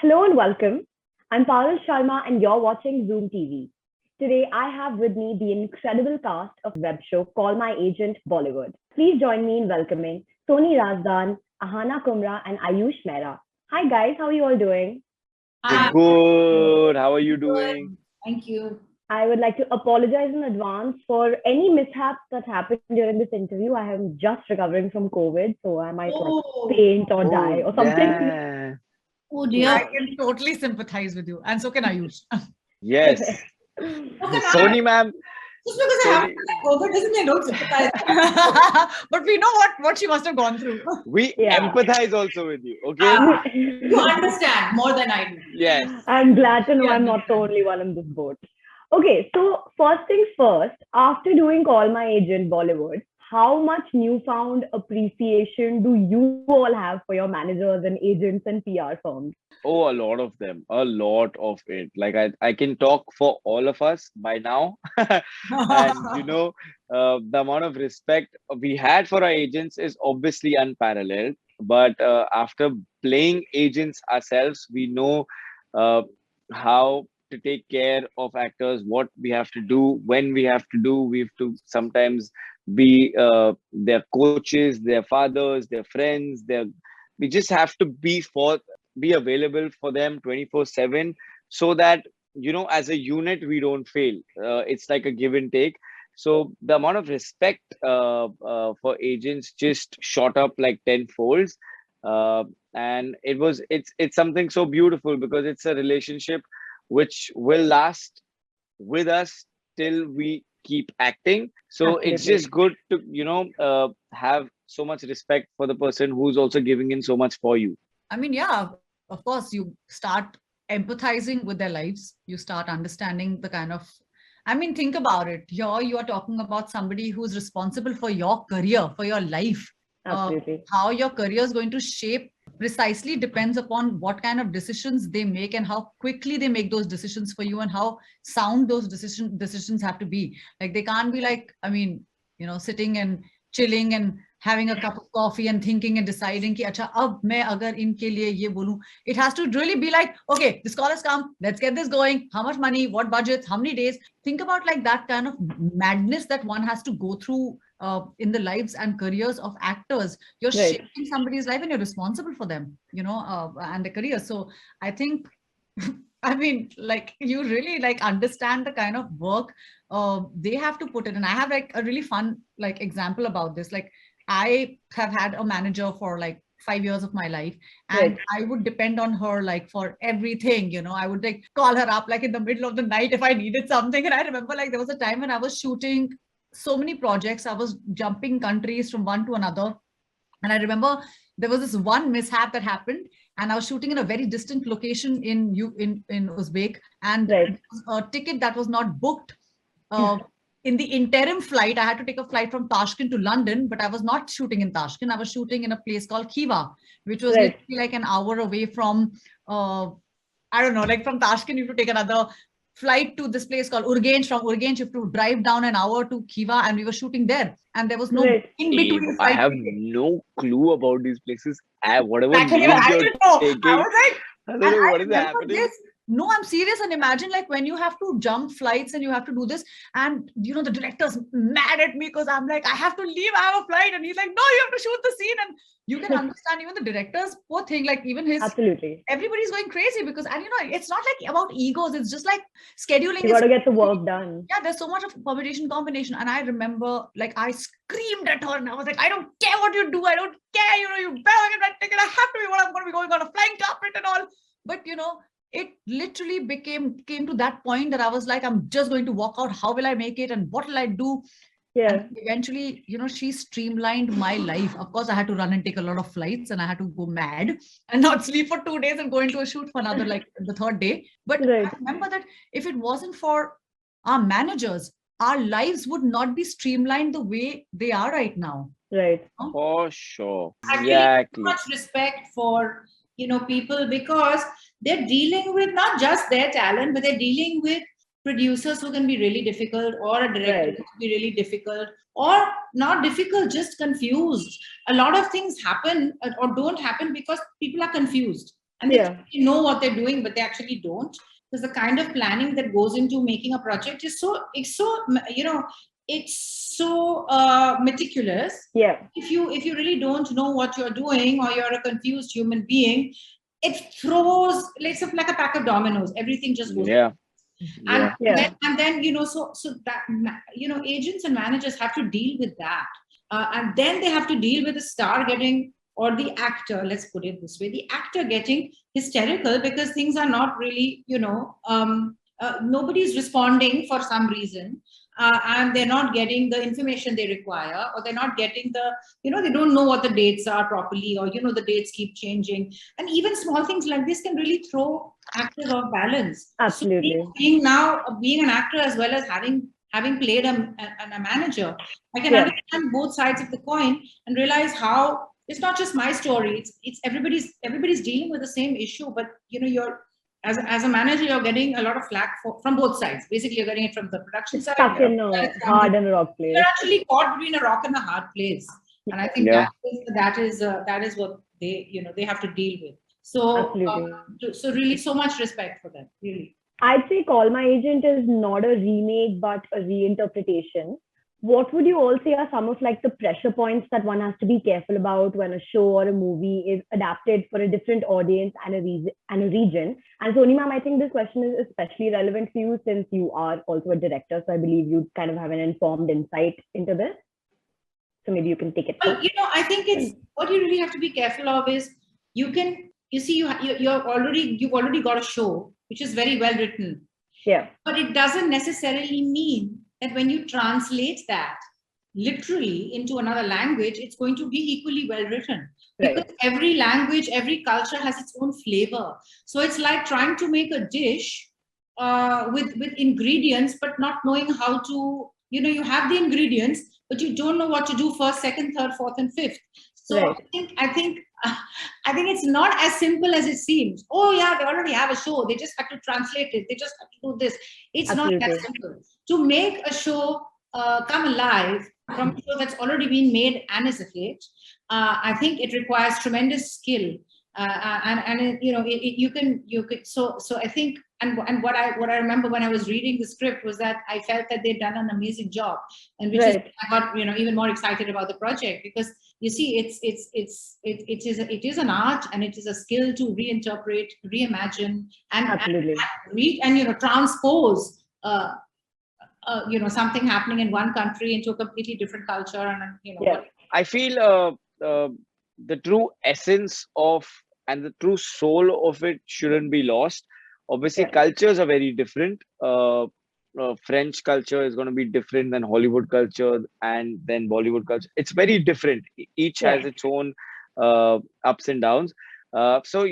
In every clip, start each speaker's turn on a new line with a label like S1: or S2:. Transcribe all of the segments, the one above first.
S1: Hello and welcome. I'm Parul Sharma and you're watching Zoom TV. Today I have with me the incredible cast of web show called My Agent Bollywood. Please join me in welcoming Soni Razdan, Aahana Kumra and Ayush Mehra. Hi guys, how are you all doing?
S2: We're
S3: Hi,
S2: good. How are you doing?
S3: good. Thank you.
S1: I would like to apologize in advance for any mishaps that happened during this interview. I am just recovering from COVID, so I might
S3: Oh,
S1: faint or die
S2: Oh,
S1: or something.
S2: yeah.
S3: oh
S2: Yeah.
S3: dear.
S4: I can totally sympathize with you, and so can Ayush.
S2: Yes.
S3: How can I?
S2: Sony ma'am.
S3: Just because I haven't
S2: Sony.
S3: had COVID doesn't mean I don't sympathize.
S4: But we know what she must have gone through.
S2: We
S1: Yeah.
S2: empathize also with you. Okay.
S3: You understand more than I do.
S2: Yes.
S1: I'm glad to know
S4: We
S1: I'm not the
S4: understand.
S1: only one in this boat. Okay, so first things first, after doing Call My Agent Bollywood, how much newfound appreciation do you all have for your managers and agents and PR firms?
S2: Oh, a lot of them. A lot of it. Like I can talk for all of us by now. And the amount of respect we had for our agents is obviously unparalleled. But after playing agents ourselves, we know uh, how to take care of actors, what we have to do, when we have to do. We have to sometimes be their coaches, their fathers, their friends. We just have to be available for them 24/7 so that as a unit we don't fail. It's like a give and take. So the amount of respect for agents just shot up like 10 folds. And it's something so beautiful because it's a relationship which will last with us till we keep acting. So it's
S1: Absolutely.
S2: just good to have so much respect for the person who's also giving in so much for you.
S4: I mean, yeah, of course, you start empathizing with their lives. You start understanding the kind of, I mean, think about it. Here you are talking about somebody who's responsible for your career, for your life.
S1: Absolutely.
S4: How your career is going to shape precisely depends upon what kind of decisions they make and how quickly they make those decisions for you and how sound those decisions have to be. Like they can't be like, I mean, sitting and chilling and having a cup of coffee and thinking and deciding कि अच्छा अब मैं अगर इनके लिए ये बोलूं. It has to really be like, okay, this call has come, let's get this going. How much money, what budgets, how many days? Think about like that kind of madness that one has to go through in the lives and careers of actors. You're
S1: Right.
S4: shaping somebody's life and you're responsible for them, and their career. So I think, I mean, like you really like understand the kind of work they have to put in. And I have like a really fun like example about this. Like I have had a manager for like 5 years of my life, and
S1: Right.
S4: I would depend on her like for everything. I would like call her up like in the middle of the night if I needed something. And I remember like there was a time when I was shooting so many projects. I was jumping countries from one to another. And I remember there was this one mishap that happened, and I was shooting in a very distant location in Uzbek, and there
S1: Right.
S4: was a ticket that was not booked. Uh, in the interim flight, I had to take a flight from Tashkent to London, but I was not shooting in Tashkent. I was shooting in a place called Khiva, which was
S1: Right.
S4: literally like an hour away from, I don't know, like from Tashkent, you have to take another flight to this place called Urgench. From Urgench, you have to drive down an hour to Khiva, and we were shooting there. And there was no
S1: Right.
S4: in
S2: Hey,
S4: between
S2: I
S4: flight
S2: have
S4: ticket.
S2: no clue about these places. Whatever
S4: Exactly. Even
S2: names
S4: I
S2: you're
S4: didn't know. I
S2: taking,
S4: was like,
S2: I don't
S4: and
S2: know
S4: I
S2: what is
S4: remember
S2: happening.
S4: this. No, I'm serious. And imagine like when you have to jump flights and you have to do this, and the director's mad at me because I'm like, I have to leave, I have a flight. And he's like, no, you have to shoot the scene. And you can understand even the director's poor thing, like even his
S1: Absolutely.
S4: everybody's going crazy because, and it's not like about egos, it's just like scheduling
S1: You
S4: is
S1: got to get the work done.
S4: yeah, there's so much of permutation combination. And I remember like I screamed at her and I was like, I don't care what you do, I don't care, you better get that ticket, I have to be what I'm going to be going on a flying carpet and all. But it literally came to that point that I was like, I'm just going to walk out, how will I make it and what will I do? And
S1: Yeah.
S4: eventually, she streamlined my life. Of course, I had to run and take a lot of flights and I had to go mad and not sleep for 2 days and go into a shoot for another, like the third day. But
S1: Right.
S4: I remember that if it wasn't for our managers, our lives would not be streamlined the way they are right now.
S1: Right.
S2: For sure.
S3: Actually, so
S2: Exactly.
S3: much respect for people because they're dealing with not just their talent, but they're dealing with producers who can be really difficult, or a director
S1: Right.
S3: who can be really difficult, or not difficult, just confused. A lot of things happen or don't happen because people are confused. and they think they know what they're doing, but they actually don't. Because the kind of planning that goes into making a project is it's so meticulous. If you really don't know what you're doing, or you're a confused human being, it throws like a pack of dominoes. Everything just goes. And then so that agents and managers have to deal with that, and then they have to deal with the star getting, or the actor, let's put it this way, the actor getting hysterical because things are not really, nobody's responding for some reason, and they're not getting the information they require, or they're not getting the, they don't know what the dates are properly, or, the dates keep changing. And even small things like this can really throw actors off balance.
S1: Absolutely.
S3: So being an actor as well as having played a manager, I can understand both sides of the coin and realize how it's not just my story. It's everybody's dealing with the same issue, but you're as a manager, you're getting a lot of flack from both sides. Basically, you're getting it from the production side.
S1: Stuck in a hard and a rock place.
S3: You're actually caught between a rock and a hard place, and I think that is what they have to deal with. So so really, so much respect for them. Really,
S1: I'd say Call My Agent is not a remake but a reinterpretation. What would you all say are some of like the pressure points that one has to be careful about when a show or a movie is adapted for a different audience and a region? And Soni ma'am, I think this question is especially relevant for you since you are also a director. So I believe you kind of have an informed insight into this. So maybe you can take it.
S3: Well, I think it's what you really have to be careful of is you've already got a show which is very well written.
S1: Yeah.
S3: But it doesn't necessarily mean that when you translate that literally into another language, it's going to be equally well written. Because every language, every culture has its own flavor. So it's like trying to make a dish with ingredients, but not knowing how to, you have the ingredients, but you don't know what to do first, second, third, fourth, and fifth. So I think it's not as simple as it seems. Oh yeah, they already have a show. They just have to translate it. They just have to do this. It's not that simple. To make a show come alive from a show that's already been made and is a hit, I think it requires tremendous skill. You can. So I think, and what I remember when I was reading the script was that I felt that they'd done an amazing job, and which is I got even more excited about the project, because you see it is an art, and it is a skill to reinterpret, reimagine, and transpose something happening in one country into a completely different culture, and
S2: I feel the true essence of and the true soul of it shouldn't be lost. Obviously, cultures are very different. French culture is going to be different than Hollywood culture and then Bollywood culture. It's very different. Each has its own ups and downs. So,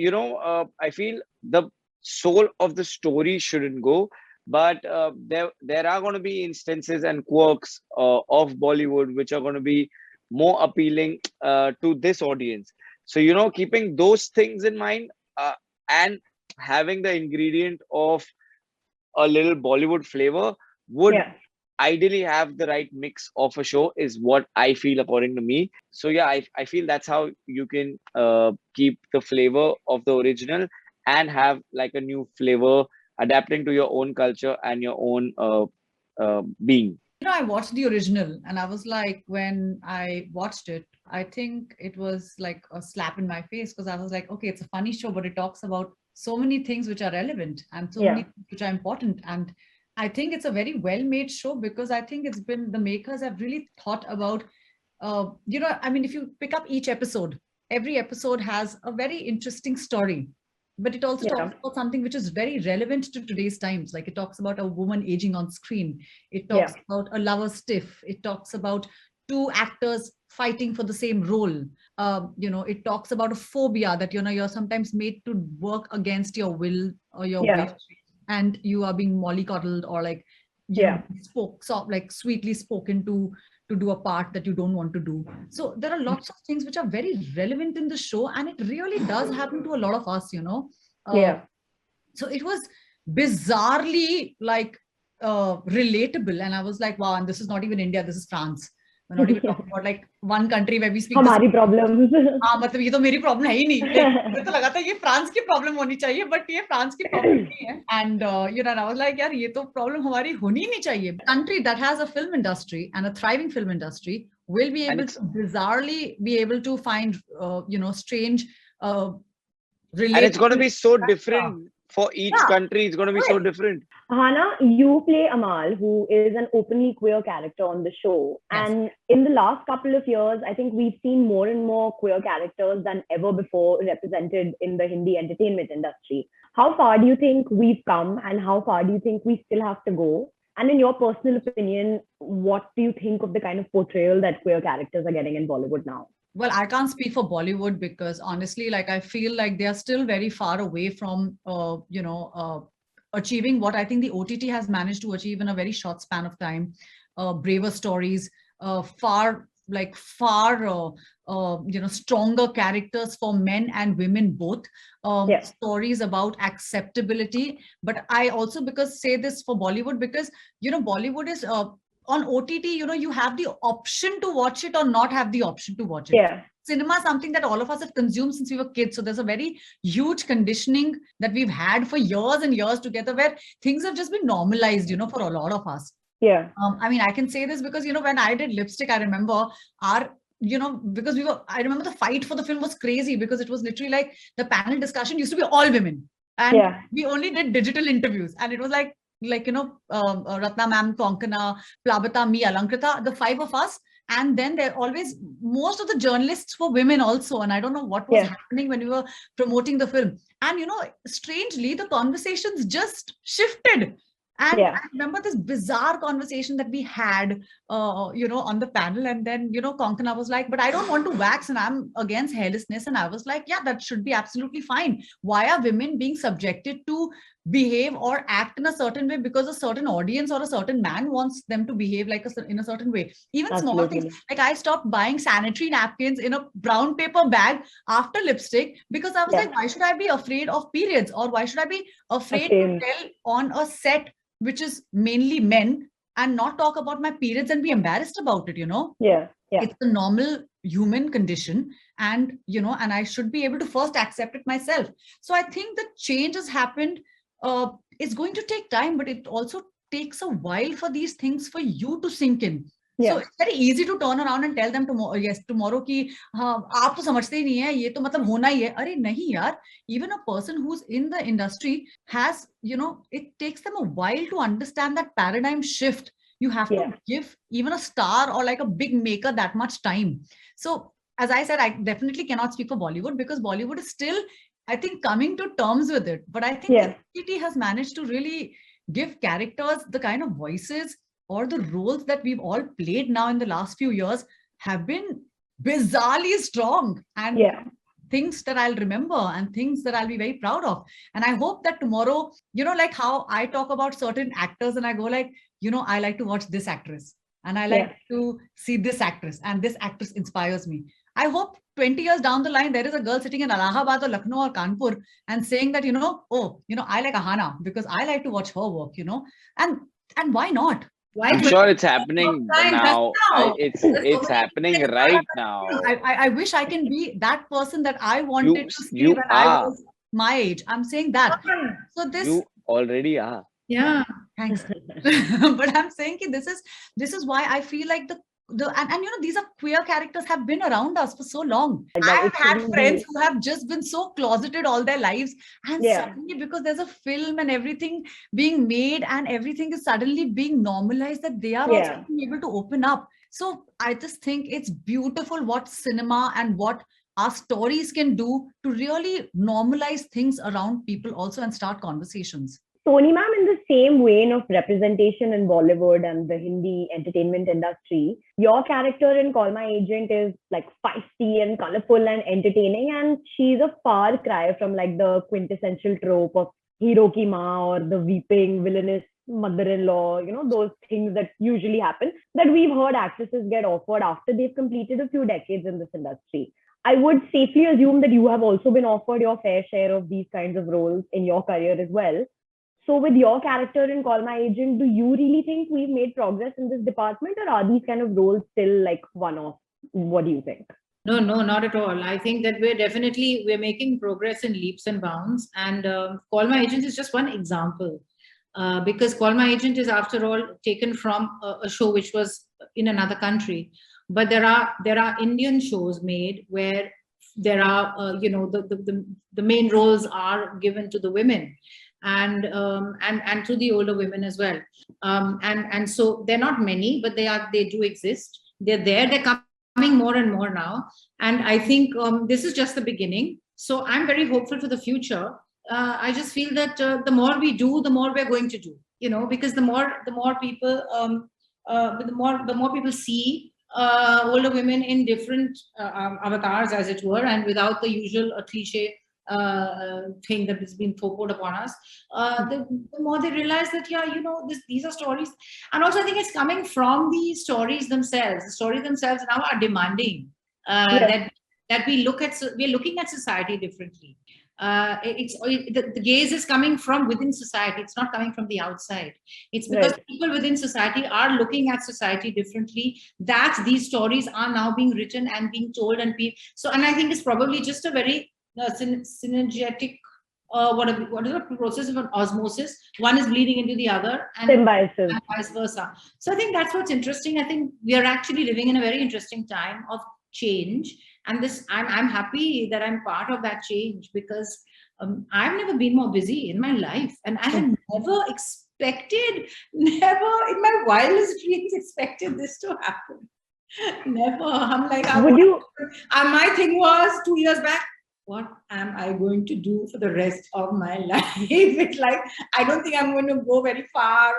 S2: I feel the soul of the story shouldn't go. But there are going to be instances and quirks of Bollywood which are going to be more appealing to this audience. So, keeping those things in mind and having the ingredient of a little Bollywood flavor would ideally have the right mix of a show, is what I feel according to me. So yeah, I feel that's how you can keep the flavor of the original and have like a new flavor adapting to your own culture and your own being.
S4: I watched the original and I was like, when I watched it, I think it was like a slap in my face, because I was like, okay, it's a funny show, but it talks about so many things which are relevant and so many things which are important. And I think it's a very well-made show, because I think the makers have really thought about, if you pick up each episode, every episode has a very interesting story. But it also talks about something which is very relevant to today's times. Like it talks about a woman aging on screen. It talks about a lover stiff. It talks about two actors fighting for the same role. It talks about a phobia that, you're sometimes made to work against your will or your wish, and you are being mollycoddled or like, sweetly spoken to do a part that you don't want to do. So there are lots of things which are very relevant in the show, and it really does happen to a lot of us, So it was bizarrely like relatable, and I was like, wow, and this is not even India, this is France. We're not even talking about like one country where we speak.
S1: हमारी problems.
S4: हाँ मतलब ये तो मेरी problem है ही नहीं. Like, मुझे तो लगा था ये फ्रांस की प्रॉब्लम होनी चाहिए, बट ये फ्रांस की प्रॉब्लम नहीं है. And you know, I was like, यार ये तो प्रॉब्लम हमारी होनी ही नहीं चाहिए. Country that has a film industry and a thriving film industry will be able to bizarrely be able to find you know, strange
S2: and it's going to be so different for each country. It's going to be so different.
S1: Aahana, you play Amal, who is an openly queer character on the show.
S4: Yes.
S1: And in the last couple of years, I think we've seen more and more queer characters than ever before represented in the Hindi entertainment industry. How far do you think we've come, and how far do you think we still have to go? And in your personal opinion, what do you think of the kind of portrayal that queer characters are getting in Bollywood now?
S4: Well, I can't speak for Bollywood because honestly, like I feel like they are still very far away from, you know, achieving what I think the OTT has managed to achieve in a very short span of time. Braver stories, far you know, stronger characters for men and women both. Stories about acceptability. But I also say this for Bollywood because, you know, Bollywood is on OTT, you know, you have the option to watch it or not have the option to watch it.
S1: Yeah.
S4: Cinema is something that all of us have consumed since we were kids. So there's a very huge conditioning that we've had for years and years together where things have just been normalized, you know, for a lot of us.
S1: Yeah.
S4: I mean, I can say this because, you know, when I did Lipstick, I remember you know, because I remember the fight for the film was crazy because it was literally like the panel discussion used to be all women. And we only did digital interviews. And it was like, you know, Ratna ma'am, Konkana, Plabata, me, Alankrita, the five of us. And then there always, most of the journalists were women also. And I don't know what was happening when we were promoting the film. And, you know, strangely, the conversations just shifted. And I remember this bizarre conversation that we had, you know, on the panel. And then, you know, Konkana was like, but I don't want to wax and I'm against hairlessness. And I was like, yeah, that should be absolutely fine. Why are women being subjected to behave or act in a certain way because a certain audience or a certain man wants them to behave like in a certain way? Even small things. Like I stopped buying sanitary napkins in a brown paper bag after Lipstick because I was like, why should I be afraid of periods? Or why should I be afraid to tell on a set which is mainly men and not talk about my periods and be embarrassed about it, you know? It's a normal human condition. And, you know, and I should be able to first accept it myself. So I think the change has happened. It's going to take time, but it also takes a while for these things for you to sink in. So it's very easy to turn around and tell them tomorrow, tomorrow ki, aap to samajhte hi nahi hai, ye to matlab hona hi hai. Arey nahi yaar, even a person who's in the industry has, you know, it takes them a while to understand that paradigm shift. You have to give even a star or like a big maker that much time. So as I said, I definitely cannot speak for Bollywood because Bollywood is still, I think, coming to terms with it. But I think the OTT has managed to really give characters the kind of voices or the roles that we've all played now in the last few years have been bizarrely strong and things that I'll remember and things that I'll be very proud of. And I hope that tomorrow, you know, like how I talk about certain actors and I go like, you know, I like to watch this actress and I like to see this actress and this actress inspires me. I hope 20 years down the line, there is a girl sitting in Allahabad or Lucknow or Kanpur and saying that, you know, oh, you know, I like Aahana because I like to watch her work, you know, and why not?
S2: I'm sure it's happening now. It's happening right now.
S4: I wish I can be that person that I wanted to see when I was my age. I'm saying that. So this
S2: you already are.
S4: Yeah, thanks. But I'm saying this is why I feel like and you know, these are queer characters have been around us for so long. I've had friends who have just been so closeted all their lives, and suddenly because there's a film and everything being made and everything is suddenly being normalized that they are also being able to open up. So I just think it's beautiful what cinema and what our stories can do to really normalize things around people also and start conversations.
S1: Soni ma'am, in the same vein of representation in Bollywood and the Hindi entertainment industry, your character in Call My Agent is like feisty and colorful and entertaining, and she's a far cry from like the quintessential trope of hero ki maa or the weeping villainous mother-in-law, you know, those things that usually happen that we've heard actresses get offered after they've completed a few decades in this industry. I would safely assume that you have also been offered your fair share of these kinds of roles in your career as well. So with your character in Call My Agent, do you really think we've made progress in this department, or are these kind of roles still like one-off? What do you think?
S3: No, no, not at all. I think that we're making progress in leaps and bounds. And Call My Agent is just one example, because Call My Agent is, after all, taken from a show which was in another country. But there are Indian shows made where there are the main roles are given to the women, and to the older women as well. And so they're not many, but they do exist. They're there. They're coming more and more now. And I think this is just the beginning. So I'm very hopeful for the future. I just feel that the more we do, the more we're going to do. Because the more people, the more people see older women in different avatars, as it were, and without the usual cliche thing that has been poured upon us, the more they realize that, these are stories. And also, I think it's coming from the stories themselves. The stories themselves now are demanding that we're looking at society differently. The gaze is coming from within society. It's not coming from the outside. It's because people within society are looking at society differently that these stories are now being written and being told. And I think it's probably just a very synergetic, what is the process of an osmosis? One is bleeding into the other, and
S1: symbiosis,
S3: and vice versa. So I think that's what's interesting. I think we are actually living in a very interesting time of change, and I'm happy that I'm part of that change, because I've never been more busy in my life, and I had never in my wildest dreams expected this to happen. Never. I'm like, my thing was 2 years back, what am I going to do for the rest of my life? It's like, I don't think I'm going to go very far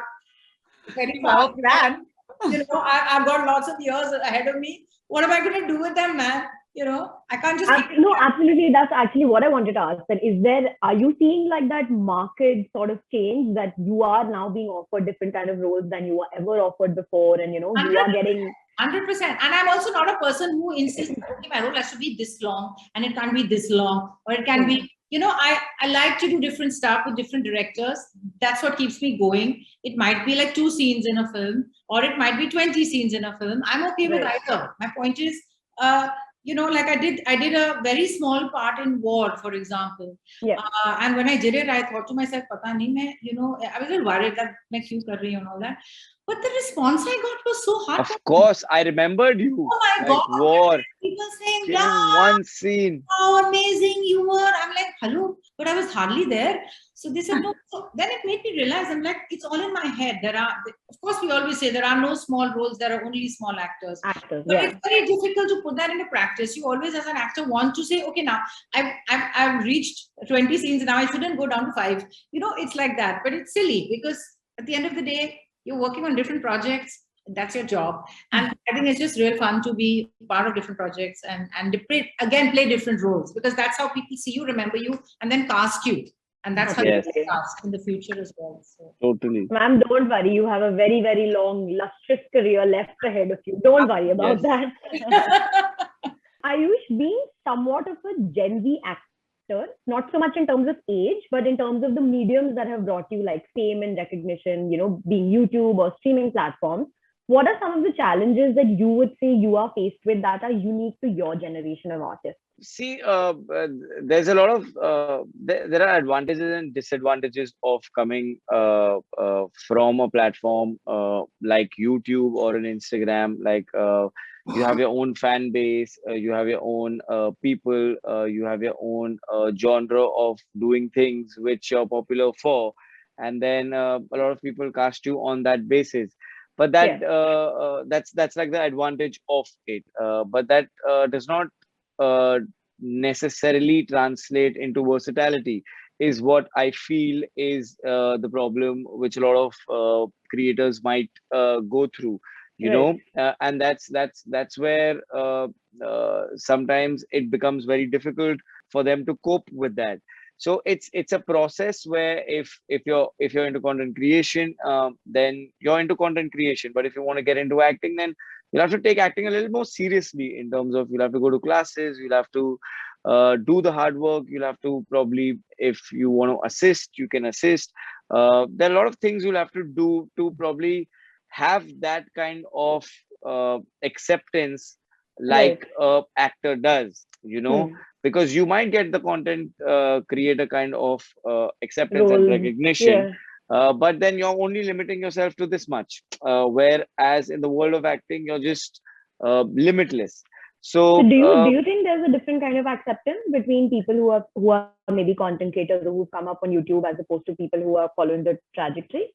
S3: plan. I've got lots of years ahead of me. What am I going to do with them, man? I can't just
S1: no, absolutely. That's actually what I wanted to ask. That are you seeing like that market sort of change, that you are now being offered different kind of roles than you were ever offered before, and you are getting
S3: 100%. And I'm also not a person who insists, okay, my role has to be this long and it can't be this long, or it can be, I like to do different stuff with different directors. That's what keeps me going. It might be like 2 scenes in a film, or it might be 20 scenes in a film. I'm okay with either. My point is, like I did a very small part in War, for example. And when I did it, I thought to myself, Pata nahi, I was a little worried that मैं क्यों कर रही हूँ and all that. But the response I got was so hard.
S2: Of course, I remembered you.
S3: Oh my God.
S2: War.
S3: People saying,
S2: in one scene.
S3: How amazing you were. I'm like, hello. But I was hardly there. So they said, no. So then it made me realize, I'm like, it's all in my head. Of course, we always say there are no small roles. There are only small actors. But it's very difficult to put that into practice. You always, as an actor, want to say, okay, now I've reached 20 scenes. Now I shouldn't go down to 5. It's like that. But it's silly, because at the end of the day, you're working on different projects. That's your job. And I think it's just real fun to be part of different projects and play different roles, because that's how people see you, remember you, and then cast you. And that's how you get cast in the future as well. So.
S2: Totally.
S1: Ma'am, don't worry. You have a very, very long, lustrous career left ahead of you. Don't worry about that. Ayush, being somewhat of a Gen Z actor, not so much in terms of age, but in terms of the mediums that have brought you like fame and recognition, being YouTube or streaming platforms, what are some of the challenges that you would say you are faced with that are unique to your generation of artists?
S2: See, there's a lot of there are advantages and disadvantages of coming from a platform like YouTube or an Instagram. Like you have your own fan base, you have your own people, you have your own genre of doing things which you're popular for, and then a lot of people cast you on that basis. But that that's like the advantage of it. But that does not necessarily translate into versatility, is what I feel is the problem which a lot of creators might go through, and that's where sometimes it becomes very difficult for them to cope with that. So it's a process where if you're into content creation, then you're into content creation. But if you want to get into acting, then you'll have to take acting a little more seriously, in terms of you'll have to go to classes, you'll have to do the hard work. You'll have to probably, if you want to assist, you can assist. There are a lot of things you'll have to do to probably have that kind of acceptance
S1: Right.
S2: like a actor does, you know,
S1: Hmm.
S2: because you might get the content creator kind of acceptance and
S1: Roles.
S2: recognition,
S1: Yeah.
S2: but then you're only limiting yourself to this much. Whereas in the world of acting, you're just limitless.
S1: So
S2: So
S1: do you think there's a different kind of acceptance between people who are maybe content creators or who've come up on YouTube as opposed to people who are following the trajectory?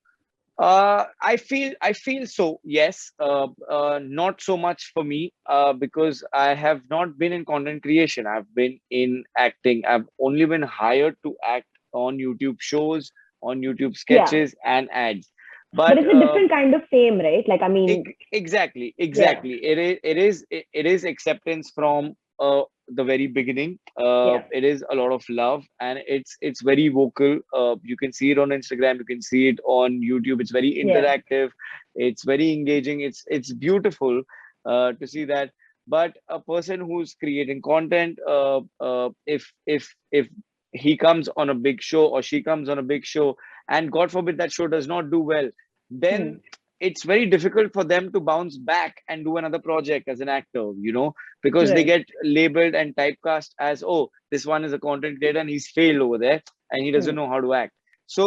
S2: I feel so. Yes, not so much for me, because I have not been in content creation. I've been in acting. I've only been hired to act on YouTube shows, on YouTube
S1: Yeah.
S2: sketches and ads.
S1: But
S2: But
S1: it's a different kind of fame, right? Like, I mean,
S2: Exactly,
S1: yeah,
S2: exactly. It is acceptance from the very beginning.
S1: yeah,
S2: It is a lot of love, and it's very vocal. You can see it on Instagram, you can see it on YouTube. It's very
S1: yeah.
S2: interactive, it's very engaging, it's beautiful to see that. But a person who's creating content, if he comes on a big show or she comes on a big show, and God forbid that show does not do well,
S1: Hmm.
S2: then it's very difficult for them to bounce back and do another project as an actor, because they
S1: Right.
S2: get labeled and typecast as, oh, this one is a content creator and he's failed over there and he doesn't
S1: Hmm.
S2: know how to act. So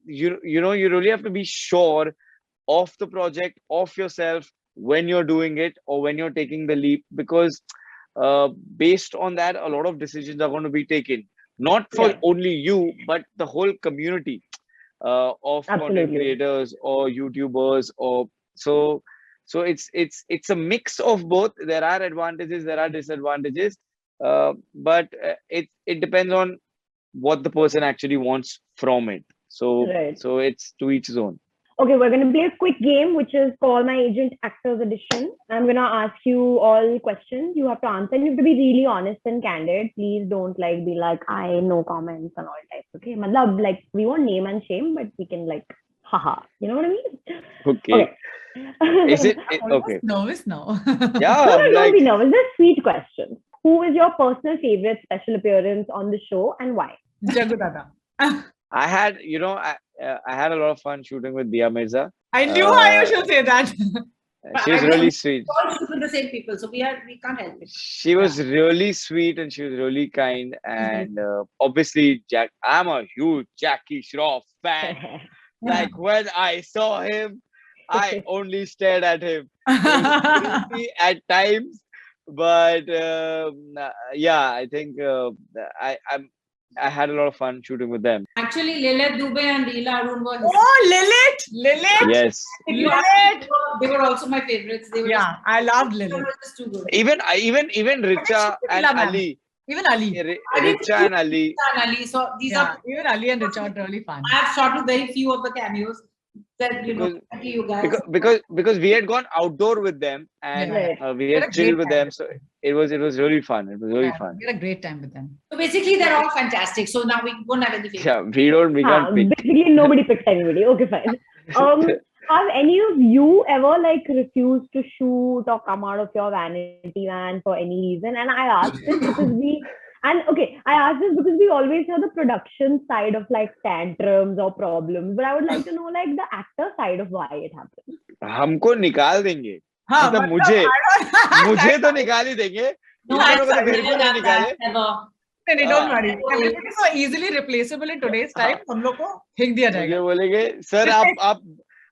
S2: you really have to be sure of the project, of yourself, when you're doing it or when you're taking the leap, because uh, based on that, a lot of decisions are going to be taken, not for
S1: Yeah,
S2: only you but the whole community of content
S1: absolutely.
S2: creators or YouTubers, or so. So it's a mix of both. There are advantages, there are disadvantages, but it depends on what the person actually wants from it. So
S1: Right.
S2: so it's to each his own.
S1: Okay, we're going to play a quick game, which is Call My Agent Actors Edition. I'm going to ask you all questions. You have to answer, and you have to be really honest and candid. Please don't like be like, I no comments and all types. Okay, matlab, like we won't name and shame, but we can like, haha. You know what I mean?
S2: Okay.
S1: Okay.
S2: Is it,
S4: Almost
S2: okay?
S4: nervous now.
S2: Yeah,
S1: No,
S2: I'm
S1: no, don't
S2: like,
S1: be nervous. They're sweet questions. Who is your personal favorite special appearance on the show and why?
S4: Jagu Dada.
S2: I had, I had a lot of fun shooting with Dia Mirza.
S4: I knew how you should say that.
S2: She was really sweet.
S3: All shoot with the same people, so we can't help it.
S2: She was really sweet and she was really kind. And obviously, I'm a huge Jackie Shroff fan. Like when I saw him, I only stared at him. It was creepy at times, but yeah, I think I had a lot of fun shooting with them.
S3: Actually, Lilith Dubey and Leela Arun were his.
S4: Oh, Lilith!
S2: Yes,
S3: If you ask me, they were also my favorites. They were
S4: Yeah, I loved
S3: they
S4: Lilith.
S3: were just too good.
S2: even Richa and
S4: Sheila, ma'am.
S2: Ali.
S4: Even Ali.
S2: Richa and Ali.
S3: And Ali. So these
S4: Yeah,
S3: are.
S4: even Ali and Richard are really fun.
S3: I have shot with very few of the cameos that you guys.
S2: Because we had gone outdoor with them and
S1: Right.
S2: we
S4: We had
S2: had
S4: a
S2: chilled
S4: great
S2: with
S4: time
S2: them,
S4: with
S2: so
S4: them.
S2: it was really fun. It was really
S4: Yeah,
S2: fun.
S4: we had a great time with them.
S3: So basically, they're all fantastic. So now we won't have any favorites.
S2: Yeah, we can't pick.
S1: Basically, nobody picked anybody. Okay, fine. Have any of you ever like refused to shoot or come out of your vanity van for any reason? And I asked this because I asked this because we always hear the production side of like tantrums or problems, but I would like to know like the actor side of why it happens.
S2: हमको निकाल देंगे,
S4: हाँ,
S2: मतलब मुझे तो निकाल ही देंगे.
S3: No,
S2: इन दोनों को तो
S3: I've
S2: बिल्कुल
S3: never
S2: नहीं
S3: done that
S2: निकाले.
S3: ever.
S4: नहीं, don't
S2: हाँ.
S4: worry. Everything is so easily replaceable in today's time. हम लोग को हिंग दिया
S2: मुझे
S4: जाएगा.
S2: बोलेंगे, सर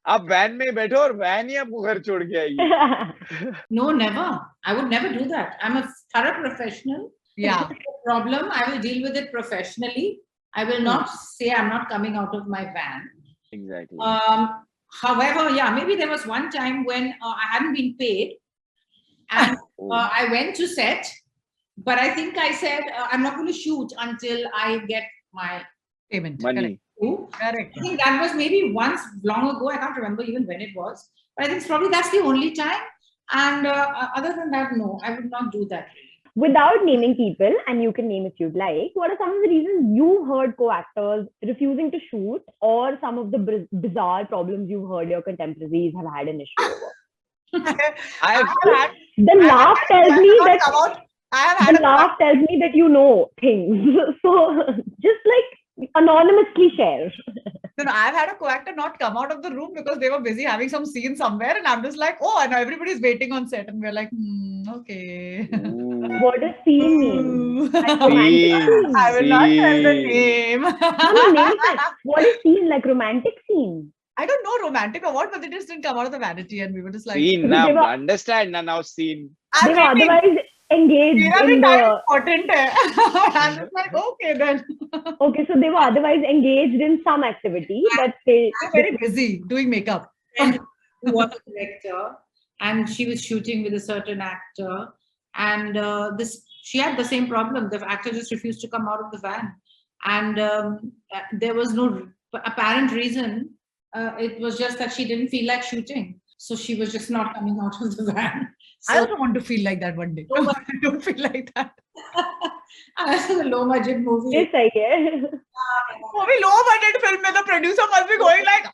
S2: आप वैन में बैठो और वैन ही आपको घर छोड़ के आएगी.
S3: No, never. I would never do that. I'm a thorough professional.
S4: Yeah.
S3: If it's a problem, I will deal with it professionally. I will not say I'm not coming out of my van.
S2: Exactly.
S3: However, yeah, maybe there was one time when I hadn't been paid and I went to set, but I think I said I'm not going to shoot until I get my
S4: Payment.
S2: Money.
S4: Correct.
S3: I think that was maybe once long ago. I can't remember even when it was. But I think probably that's the only time. And other than that, no, I would not do that really.
S1: Without naming people, and you can name if you'd like, what are some of the reasons you heard co-actors refusing to shoot, or some of the bizarre problems you've heard your contemporaries have had an issue over?
S2: I've
S1: The laugh tells me that
S4: I have had
S1: The laugh tells me that you know things. So just like anonymously share.
S4: I've had a co-actor not come out of the room because they were busy having some scene somewhere, and I'm just like, oh, I know everybody's waiting on set, and we're like, okay.
S2: Ooh.
S1: What does scene mean? Like romantic
S2: Scene,
S4: I will not tell the
S2: scene.
S4: name.
S1: No, name it. What is scene? Like romantic scene?
S4: I don't know romantic or what, but they just didn't come out of the vanity, and we were just like,
S2: Scene,
S1: Because they
S2: now
S1: were,
S2: understand now, scene.
S1: they
S4: I'm
S1: were
S4: waiting.
S1: otherwise engaged
S4: मेरा भी
S1: in
S4: time
S1: the.
S4: important है. I'm just like, okay then.
S1: Okay, so they were otherwise engaged in some activity, but they.
S4: I'm very busy doing makeup.
S3: And who was a director, and she was shooting with a certain actor, and she had the same problem. The actor just refused to come out of the van, and there was no apparent reason. It was just that she didn't feel like shooting, so she was just not coming out of the van.
S4: I
S3: So
S4: also want to feel like that one day.
S3: Oh,
S4: I don't feel like that.
S3: a low budget
S1: ये
S3: movie.
S1: सही है.
S4: वो भी low budget film में the producer must be going like,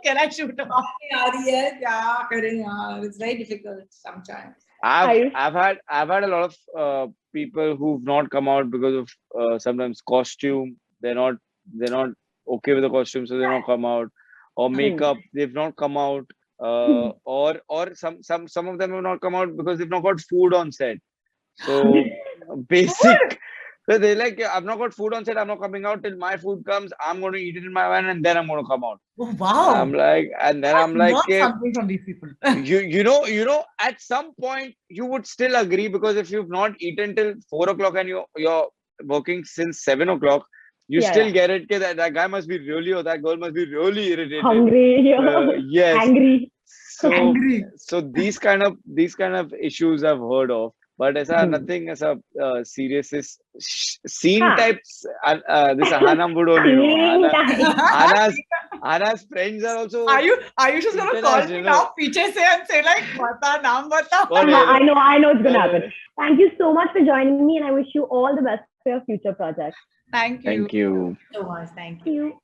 S4: can I shoot her?
S3: आ रही है, क्या करें यार? It's very difficult sometimes.
S1: Ayush.
S2: I've had a lot of people who've not come out because of sometimes costume. They're not okay with the costume, so they don't come out. Or makeup, they've not come out. Or some of them have not come out because they've not got food on set. So basic. So they're like, I've not got food on set. I'm not coming out till my food comes. I'm going to eat it in my van and then I'm going to come out.
S4: Oh, wow.
S2: I'm like, and then I'm like,
S4: learn something from these people.
S2: you know, at some point you would still agree because if you've not eaten till 4 o'clock and you're working since 7 o'clock, you still get it. That guy must be really, or that girl must be really irritated.
S1: Hungry.
S2: Yes.
S1: Angry.
S4: Angry.
S2: So these kind of issues I've heard of. But as a nothing as a serious is scene types. This Aahana would only know. Aahana's friends are also.
S4: Are you just gonna call me now, piche se, and say like, "Bata, naam bata."
S1: I know it's gonna happen. Thank you so much for joining me, and I wish you all the best for your future projects.
S4: Thank you.
S2: Thank you.
S3: So much. Thank you.
S1: Thank you.